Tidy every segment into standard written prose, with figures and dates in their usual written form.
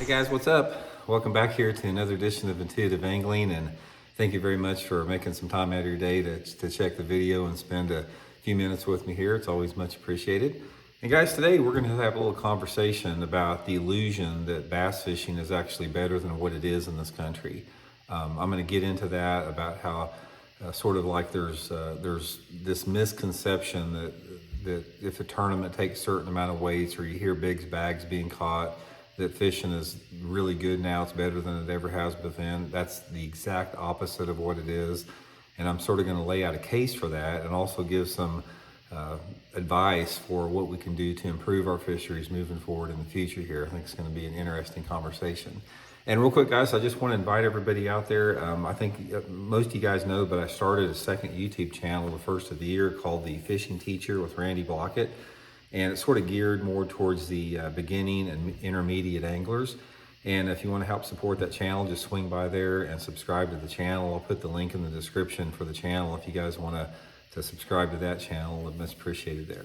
Hey guys, what's up? Welcome back here to another edition of Intuitive Angling, and thank you very much for making some time out of your day to check the video and spend a few minutes with me here. It's always much appreciated. And guys, today we're going to have a little conversation about the illusion that bass fishing is actually better than what it is in this country. I'm going to get into that about how sort of like there's this misconception that if a tournament takes a certain amount of weights or you hear big bags being caught, that fishing is really good now, it's better than it ever has been. That's the exact opposite of what it is. And I'm sort of going to lay out a case for that and also give some advice for what we can do to improve our fisheries moving forward in the future here. I think it's going to be an interesting conversation. And real quick, guys, I just want to invite everybody out there. I think most of you guys know, but I started a second YouTube channel, the first of the year, called The Fishing Teacher with Randy Blockett. And it's sort of geared more towards the beginning and intermediate anglers. And if you want to help support that channel, just swing by there and subscribe to the channel. I'll put the link in the description for the channel if you guys want to subscribe to that channel. I'd much appreciated there.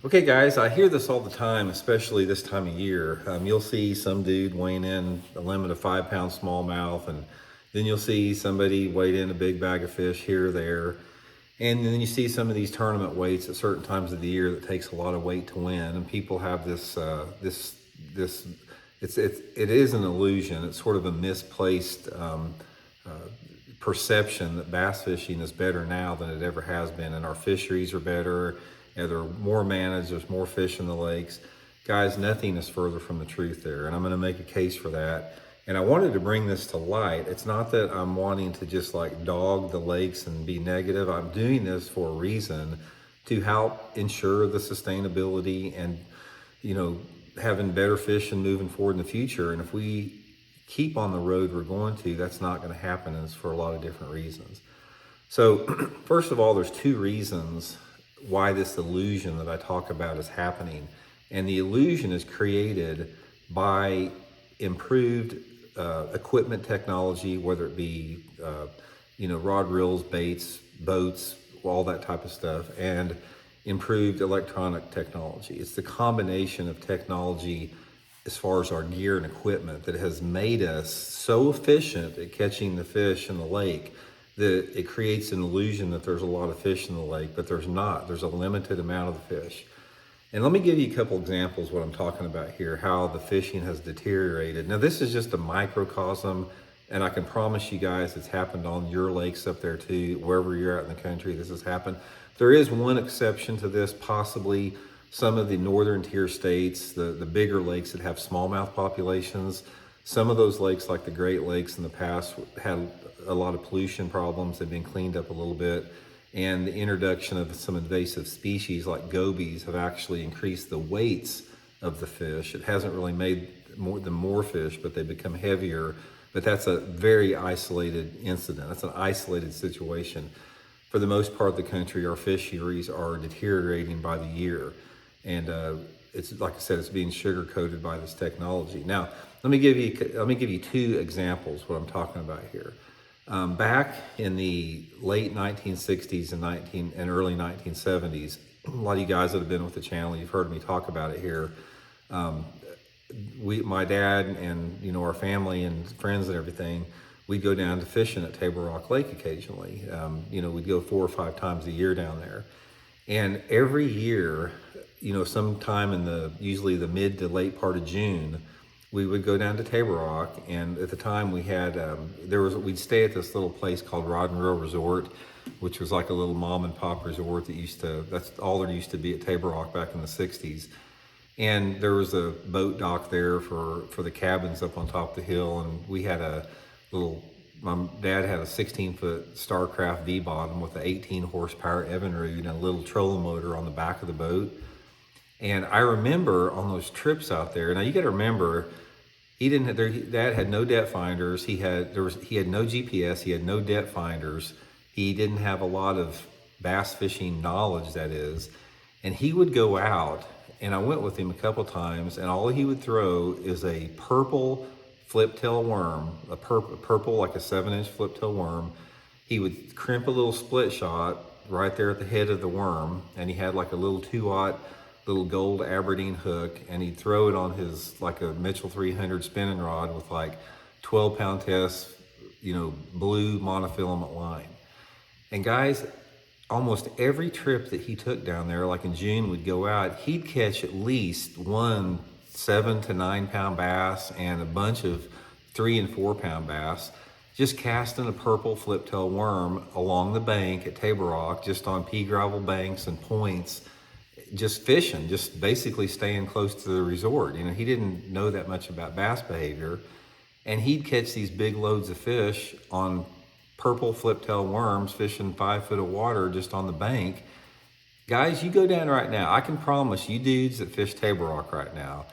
Okay, guys, I hear this all the time, especially this time of year. You'll see some dude weighing in a limit of 5-pound smallmouth, and then you'll see somebody weigh in a big bag of fish here or there. And then you see some of these tournament weights at certain times of the year that takes a lot of weight to win, and people have this it is an illusion. It's sort of a misplaced perception that bass fishing is better now than it ever has been, and our fisheries are better, and they're more managed, there's more fish in the lakes. Guys, nothing is further from the truth there, and I'm going to make a case for that. And I wanted to bring this to light. It's not that I'm wanting to just like dog the lakes and be negative. I'm doing this for a reason, to help ensure the sustainability and, you know, having better fish and moving forward in the future. And if we keep on the road we're going to, that's not going to happen, and it's for a lot of different reasons. So first of all, there's two reasons why this illusion that I talk about is happening. And the illusion is created by improved equipment technology, whether it be rod reels, baits, boats, all that type of stuff, and improved electronic technology. It's the combination of technology as far as our gear and equipment that has made us so efficient at catching the fish in the lake that it creates an illusion that there's a lot of fish in the lake, but there's not. There's a limited amount of the fish. And let me give you a couple examples what I'm talking about here, how the fishing has deteriorated. Now, this is just a microcosm, and I can promise you guys it's happened on your lakes up there too, wherever you're at in the country, this has happened. There is one exception to this, possibly some of the northern tier states, the bigger lakes that have smallmouth populations. Some of those lakes, like the Great Lakes in the past, had a lot of pollution problems. They've been cleaned up a little bit. And the introduction of some invasive species like gobies have actually increased the weights of the fish. It hasn't really made them more fish, but they become heavier. But that's a very isolated incident. That's an isolated situation. For the most part of the country, our fisheries are deteriorating by the year. And it's, like I said, it's being sugar-coated by this technology. Now, let me give you two examples what I'm talking about here. Back in the late 1960s and early 1970s, a lot of you guys that have been with the channel, you've heard me talk about it here. My dad and our family and friends and everything, we'd go down to fishing at Table Rock Lake occasionally. We'd go 4 or 5 times a year down there, and every year, sometime in usually the mid to late part of June, we would go down to Table Rock, and at the time we had, we'd stay at this little place called Rod and Reel Resort, which was like a little mom and pop resort that's all there used to be at Table Rock back in the 60s. And there was a boat dock there for the cabins up on top of the hill, and we had my dad had a 16-foot Starcraft V-bottom with an 18 horsepower Evinrude and a little trolling motor on the back of the boat. And I remember on those trips out there, now you got to remember, Dad had no depth finders. He had no GPS. He had no depth finders. He didn't have a lot of bass fishing knowledge, that is. And he would go out, and I went with him a couple times, and all he would throw is a purple flip-tail worm, a purple like a 7-inch flip-tail worm. He would crimp a little split shot right there at the head of the worm, and he had like a little 2-aught little gold Aberdeen hook, and he'd throw it on his, like a Mitchell 300 spinning rod with like 12-pound test, blue monofilament line. And guys, almost every trip that he took down there, like in June, we'd go out, he'd catch at least one 7 to 9 pound bass and a bunch of 3 and 4 pound bass, just casting a purple flip-tail worm along the bank at Table Rock, just on pea gravel banks and points, just fishing, just basically staying close to the resort. He didn't know that much about bass behavior, and he'd catch these big loads of fish on purple flip-tail worms, fishing 5 foot of water just on the bank. Guys, you go down right now, I can promise you dudes that fish Table Rock right now,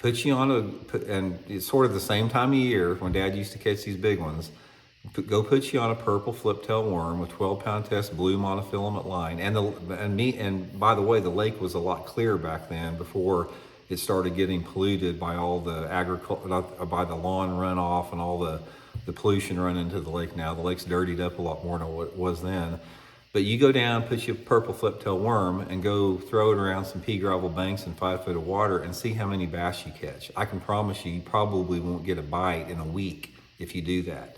and it's sort of the same time of year when Dad used to catch these big ones, go put you on a purple flip-tail worm with 12-pound test blue monofilament line. And by the way, the lake was a lot clearer back then before it started getting polluted by all the by the lawn runoff and all the pollution running into the lake now. The lake's dirtied up a lot more than what it was then. But you go down, put your purple flip-tail worm, and go throw it around some pea gravel banks in 5 foot of water and see how many bass you catch. I can promise you probably won't get a bite in a week if you do that.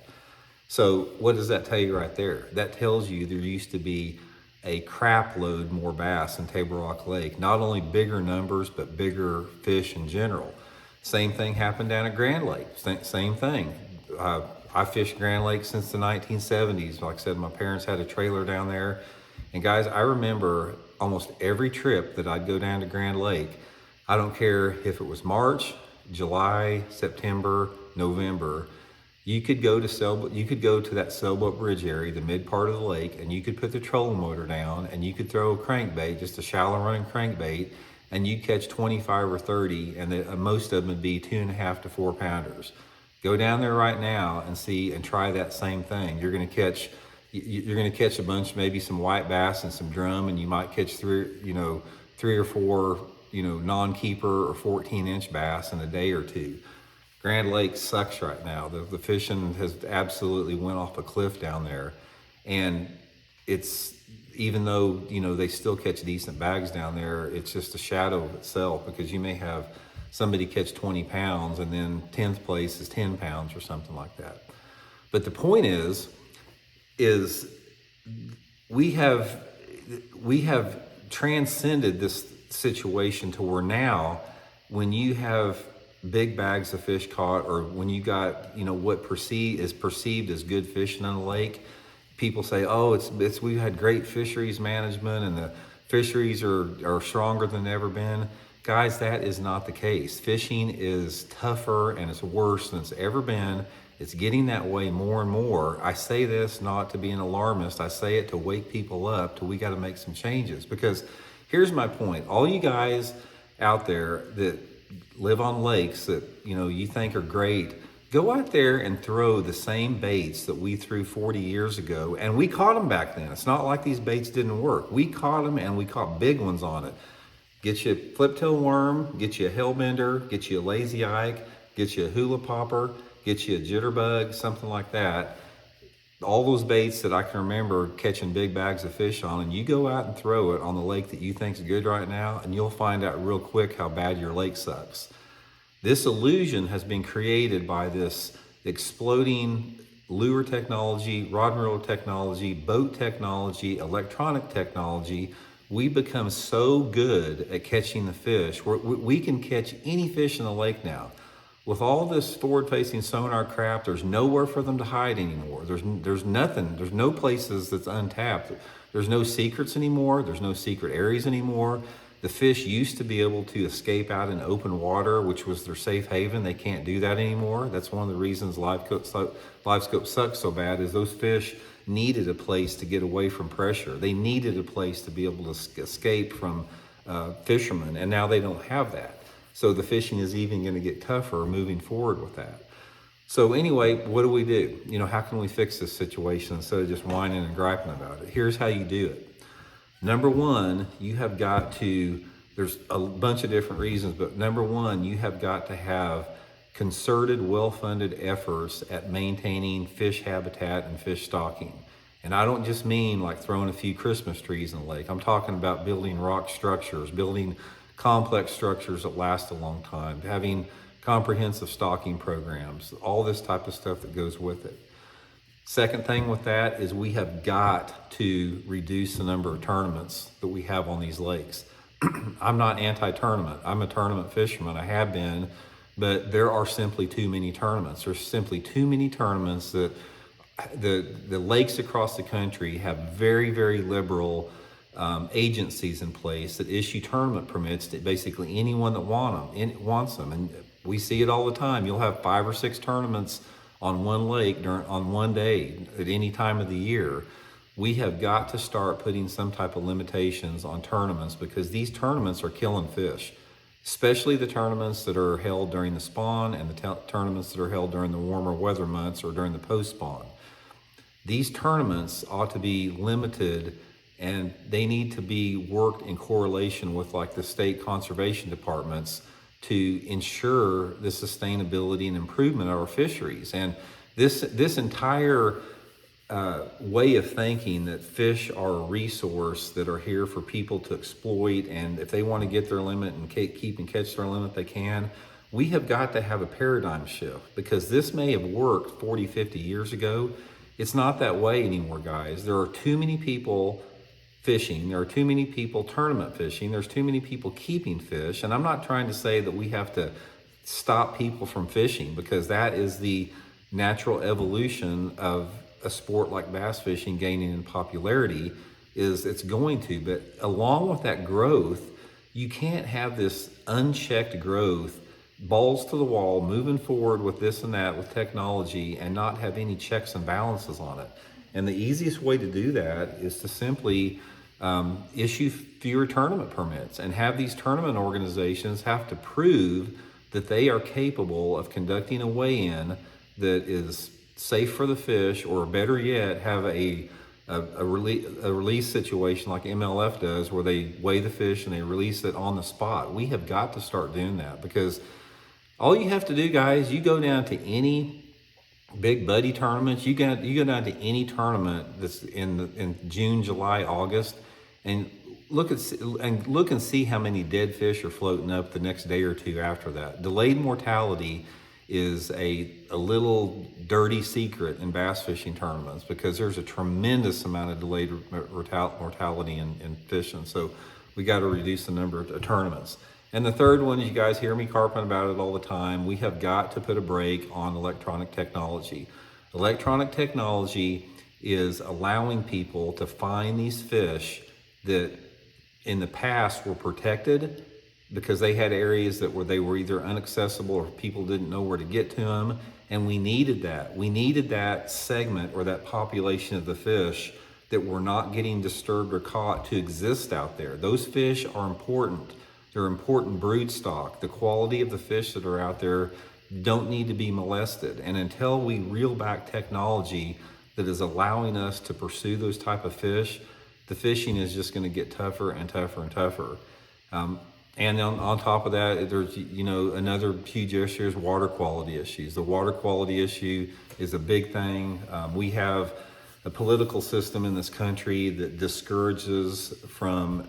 So what does that tell you right there? That tells you there used to be a crap load more bass in Table Rock Lake. Not only bigger numbers, but bigger fish in general. Same thing happened down at Grand Lake. Same thing. I fished Grand Lake since the 1970s. Like I said, my parents had a trailer down there. And guys, I remember almost every trip that I'd go down to Grand Lake. I don't care if it was March, July, September, November. You could go to that sailboat bridge area, the mid part of the lake, and you could put the trolling motor down, and you could throw a crankbait, just a shallow running crankbait, and you'd catch 25 or 30, and most of them would be 2.5 to 4 pounders. Go down there right now and see, and try that same thing. You're going to catch a bunch, maybe some white bass and some drum, and you might catch three or four, non-keeper or 14-inch bass in a day or two. Grand Lake sucks right now. The fishing has absolutely went off a cliff down there, and it's, even though they still catch decent bags down there, it's just a shadow of itself, because you may have somebody catch 20 pounds and then 10th place is 10 pounds or something like that. But the point is we have transcended this situation to where now, when you have big bags of fish caught, or when you got what is perceived as good fishing in the lake, people say, oh, it's we've had great fisheries management and the fisheries are stronger than ever been. Guys, that is not the case. Fishing is tougher and it's worse than it's ever been. It's getting that way more and more. I say this not to be an alarmist. I say it to wake people up we got to make some changes. Because here's my point. All you guys out there that live on lakes that you think are great, go out there and throw the same baits that we threw 40 years ago. And we caught them back then. It's not like these baits didn't work. We caught them, and we caught big ones on it. Get you a flip-tail worm, get you a hellbender, get you a lazy Ike, get you a hula popper, get you a jitterbug, something like that. All those baits that I can remember catching big bags of fish on, and you go out and throw it on the lake that you think's good right now, and you'll find out real quick how bad your lake sucks. This illusion has been created by this exploding lure technology, rod and reel technology, boat technology, electronic technology. We become so good at catching the fish. We can catch any fish in the lake now. With all this forward-facing sonar crap, there's nowhere for them to hide anymore. There's nothing. There's no places that's untapped. There's no secrets anymore. There's no secret areas anymore. The fish used to be able to escape out in open water, which was their safe haven. They can't do that anymore. That's one of the reasons LiveScope sucks so bad, is those fish needed a place to get away from pressure. They needed a place to be able to escape from fishermen, and now they don't have that. So the fishing is even going to get tougher moving forward with that. So anyway, what do we do? How can we fix this situation instead of just whining and griping about it? Here's how you do it. Number one, you have got to, there's a bunch of different reasons, but number one, you have got to have concerted, well-funded efforts at maintaining fish habitat and fish stocking. And I don't just mean like throwing a few Christmas trees in the lake. I'm talking about building rock structures, building complex structures that last a long time, having comprehensive stocking programs, all this type of stuff that goes with it. Second thing with that is we have got to reduce the number of tournaments that we have on these lakes. I'm not anti-tournament. I'm a tournament fisherman. I have been, but there are simply too many tournaments. There's simply too many tournaments that the lakes across the country have very, very liberal agencies in place that issue tournament permits to basically anyone that wants them. And we see it all the time. You'll have 5 or 6 tournaments on one lake on one day at any time of the year. We have got to start putting some type of limitations on tournaments, because these tournaments are killing fish, especially the tournaments that are held during the spawn and the tournaments that are held during the warmer weather months or during the post-spawn. These tournaments ought to be limited, and they need to be worked in correlation with like the state conservation departments to ensure the sustainability and improvement of our fisheries. And this entire way of thinking that fish are a resource that are here for people to exploit, and if they want to get their limit and keep and catch their limit, they can. We have got to have a paradigm shift, because this may have worked 40, 50 years ago. It's not that way anymore, guys. There are too many people fishing. There are too many people tournament fishing. There's too many people keeping fish. And I'm not trying to say that we have to stop people from fishing, because that is the natural evolution of a sport like bass fishing gaining in popularity. It's going to. But along with that growth, you can't have this unchecked growth, balls to the wall, moving forward with this and that with technology, and not have any checks and balances on it. And the easiest way to do that is to simply issue fewer tournament permits, and have these tournament organizations have to prove that they are capable of conducting a weigh-in that is safe for the fish, or better yet, have a release situation like MLF does, where they weigh the fish and they release it on the spot. We have got to start doing that, because all you have to do, guys, you go down to any big buddy tournaments, you go down to any tournament that's in June, July, August, and look and see how many dead fish are floating up the next day or two after that. Delayed mortality is a little dirty secret in bass fishing tournaments, because there's a tremendous amount of delayed mortality in fishing. So we got to reduce the number of tournaments. And the third one, you guys hear me carping about it all the time, we have got to put a brake on electronic technology. Electronic technology is allowing people to find these fish that in the past were protected, because they had areas that they were either inaccessible or people didn't know where to get to them. And we needed that. We needed that segment or that population of the fish that were not getting disturbed or caught to exist out there. Those fish are important. They're important brood stock. The quality of the fish that are out there don't need to be molested. And until we reel back technology that is allowing us to pursue those type of fish, the fishing is just going to get tougher and tougher and tougher. And on top of that, there's, another huge issue is water quality issues. The water quality issue is a big thing. We have a political system in this country that discourages from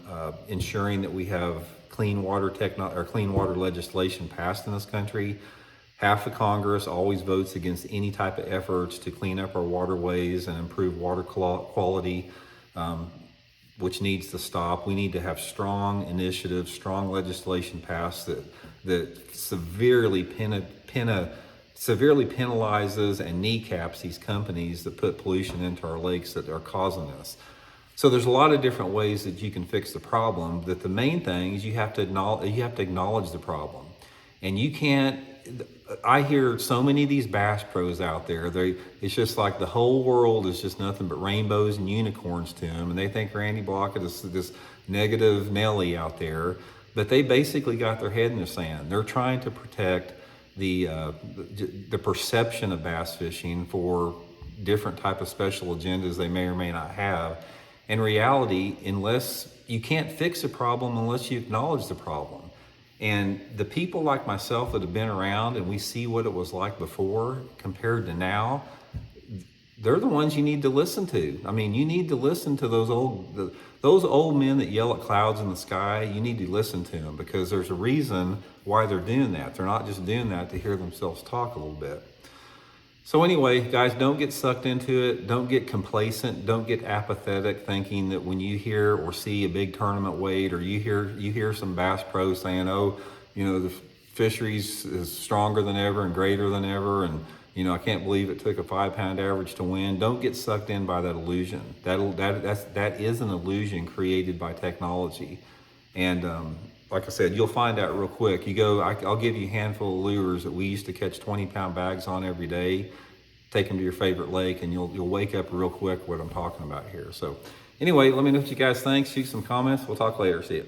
ensuring that we have clean water legislation passed in this country. Half of Congress always votes against any type of efforts to clean up our waterways and improve water quality, which needs to stop. We need to have strong initiatives, strong legislation passed that severely penalizes and kneecaps these companies that put pollution into our lakes that are causing this. So there's a lot of different ways that you can fix the problem. That the main thing is you have to acknowledge the problem, and you can't. I hear so many of these bass pros out there. It's just like the whole world is just nothing but rainbows and unicorns to them, and they think Randy Blockett is this negative Nelly out there. But they basically got their head in the sand. They're trying to protect the perception of bass fishing for different type of special agendas they may or may not have. In reality, unless you can't fix a problem unless you acknowledge the problem. And the people like myself that have been around and we see what it was like before compared to now, they're the ones you need to listen to. I mean, you need to listen to those old men that yell at clouds in the sky. You need to listen to them, because there's a reason why they're doing that. They're not just doing that to hear themselves talk a little bit. So anyway, guys, don't get sucked into it. Don't get complacent. Don't get apathetic, thinking that when you hear or see a big tournament weight, or you hear some bass pros saying, "Oh, the fisheries is stronger than ever and greater than ever, and I can't believe it took a 5-pound average to win." Don't get sucked in by that illusion. That is an illusion created by technology, and like I said, you'll find out real quick. I'll give you a handful of lures that we used to catch 20-pound bags on every day. Take them to your favorite lake, and you'll wake up real quick what I'm talking about here. So anyway, let me know what you guys think. Shoot some comments. We'll talk later. See you.